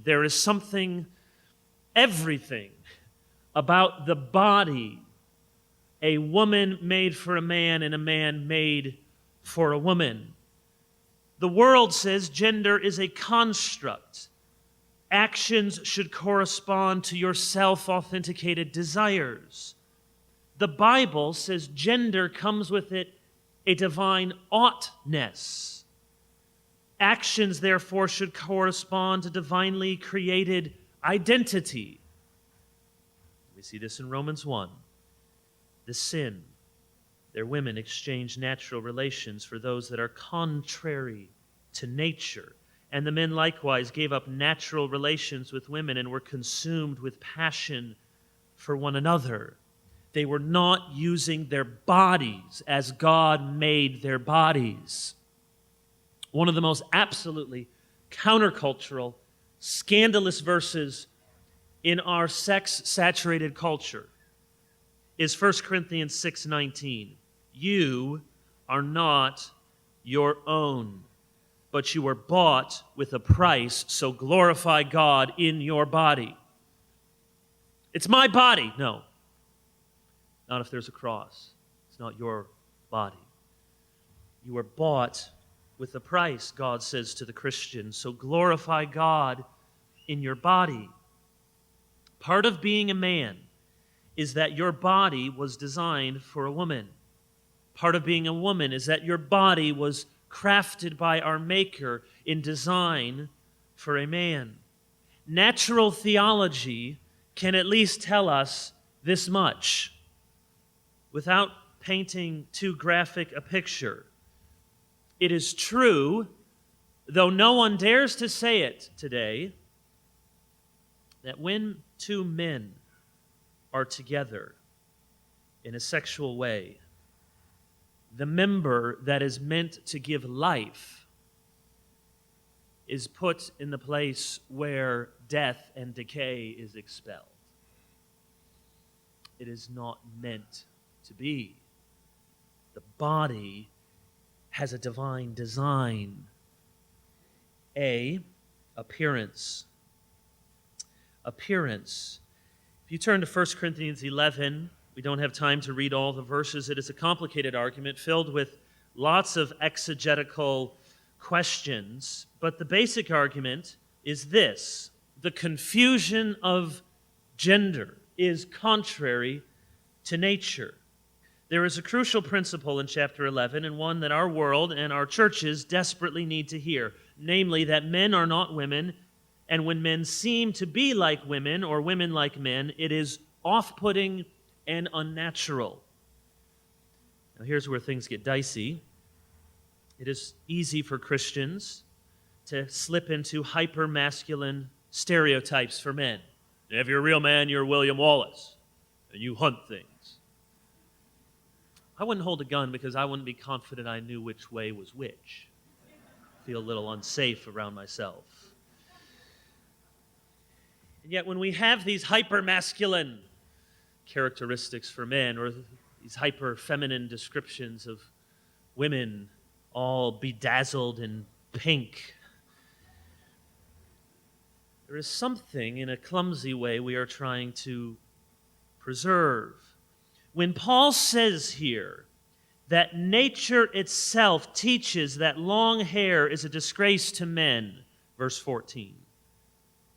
There is something, everything about the body, a woman made for a man and a man made for a woman. The world says gender is a construct. Actions should correspond to your self-authenticated desires. The Bible says gender comes with it a divine oughtness. Actions, therefore, should correspond to divinely created identity. We see this in Romans 1. The sin, their women exchange natural relations for those that are contrary to nature. And the men likewise gave up natural relations with women and were consumed with passion for one another. They were not using their bodies as God made their bodies. One of the most absolutely countercultural, scandalous verses in our sex-saturated culture is 1 Corinthians 6:19. You are not your own, but you were bought with a price, so glorify God in your body. It's my body. No. Not if there's a cross. It's not your body. You were bought with a price, God says to the Christian, so glorify God in your body. Part of being a man is that your body was designed for a woman. Part of being a woman is that your body was crafted by our Maker in design for a man. Natural theology can at least tell us this much without painting too graphic a picture. It is true, though no one dares to say it today, that when two men are together in a sexual way, the member that is meant to give life is put in the place where death and decay is expelled. It is not meant to be. The body has a divine design. Appearance. Appearance. If you turn to 1 Corinthians 11, we don't have time to read all the verses. It is a complicated argument filled with lots of exegetical questions. But the basic argument is this: the confusion of gender is contrary to nature. There is a crucial principle in chapter 11, and one that our world and our churches desperately need to hear, namely that men are not women, and when men seem to be like women or women like men, it is off-putting and unnatural. Now here's where things get dicey. It is easy for Christians to slip into hyper-masculine stereotypes for men. If you're a real man, you're William Wallace, and you hunt things. I wouldn't hold a gun because I wouldn't be confident I knew which way was which. I feel a little unsafe around myself. And yet when we have these hyper-masculine characteristics for men, or these hyper-feminine descriptions of women all bedazzled in pink, there is something in a clumsy way we are trying to preserve. When Paul says here that nature itself teaches that long hair is a disgrace to men, verse 14,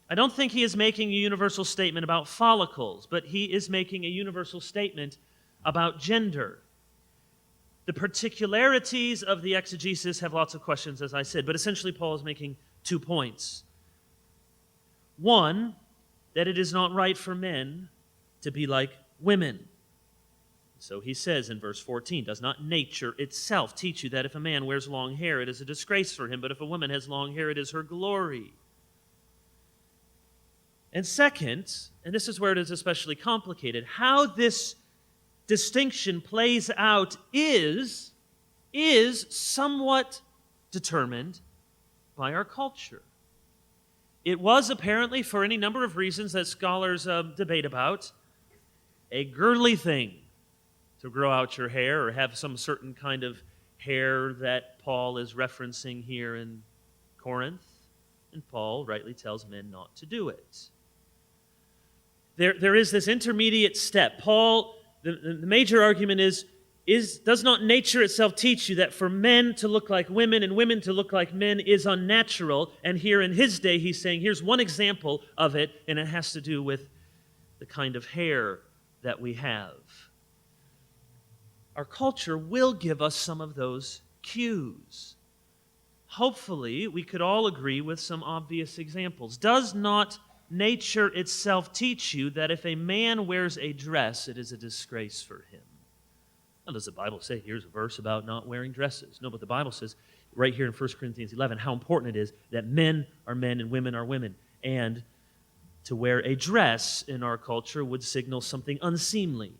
I don't think he is making a universal statement about follicles, but he is making a universal statement about gender. The particularities of the exegesis have lots of questions, as I said, but essentially Paul is making 2 points. One, that it is not right for men to be like women. So he says in verse 14, does not nature itself teach you that if a man wears long hair, it is a disgrace for him, but if a woman has long hair, it is her glory? And second, and this is where it is especially complicated, how this distinction plays out is somewhat determined by our culture. It was apparently, for any number of reasons that scholars debate about, a girly thing to grow out your hair or have some certain kind of hair that Paul is referencing here in Corinth. and Paul rightly tells men not to do it. There is this intermediate step. Paul, the major argument is, does not nature itself teach you that for men to look like women and women to look like men is unnatural? And here in his day, he's saying, here's one example of it, and it has to do with the kind of hair that we have. Our culture will give us some of those cues. Hopefully, we could all agree with some obvious examples. Does not nature itself teach you that if a man wears a dress, it is a disgrace for him? Now, does the Bible say, here's a verse about not wearing dresses? No, but the Bible says right here in 1 Corinthians 11 how important it is that men are men and women are women. And to wear a dress in our culture would signal something unseemly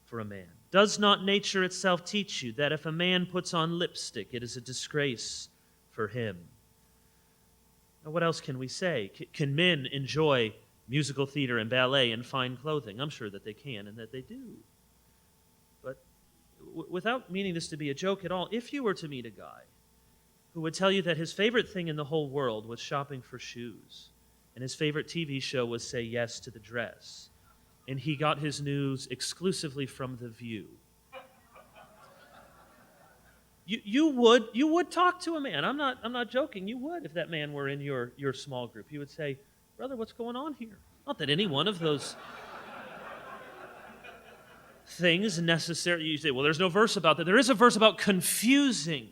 for a man. Does not nature itself teach you that if a man puts on lipstick, it is a disgrace for him? Now, what else can we say? Can men enjoy musical theater and ballet and fine clothing? I'm sure that they can and that they do. But without meaning this to be a joke at all, if you were to meet a guy who would tell you that his favorite thing in the whole world was shopping for shoes, and his favorite TV show was Say Yes to the Dress, and he got his news exclusively from The View, you would talk to a man. I'm not joking. You would if that man were in your small group. You would say, brother, what's going on here? Not that any one of those things necessarily, you say, well, there's no verse about that. There is a verse about confusing.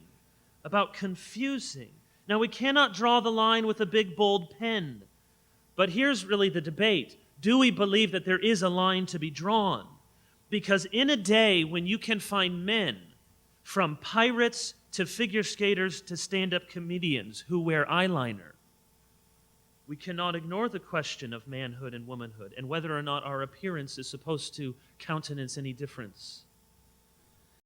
Now, we cannot draw the line with a big, bold pen. But here's really the debate. Do we believe that there is a line to be drawn? Because in a day when you can find men, from pirates to figure skaters to stand-up comedians who wear eyeliner, we cannot ignore the question of manhood and womanhood and whether or not our appearance is supposed to countenance any difference.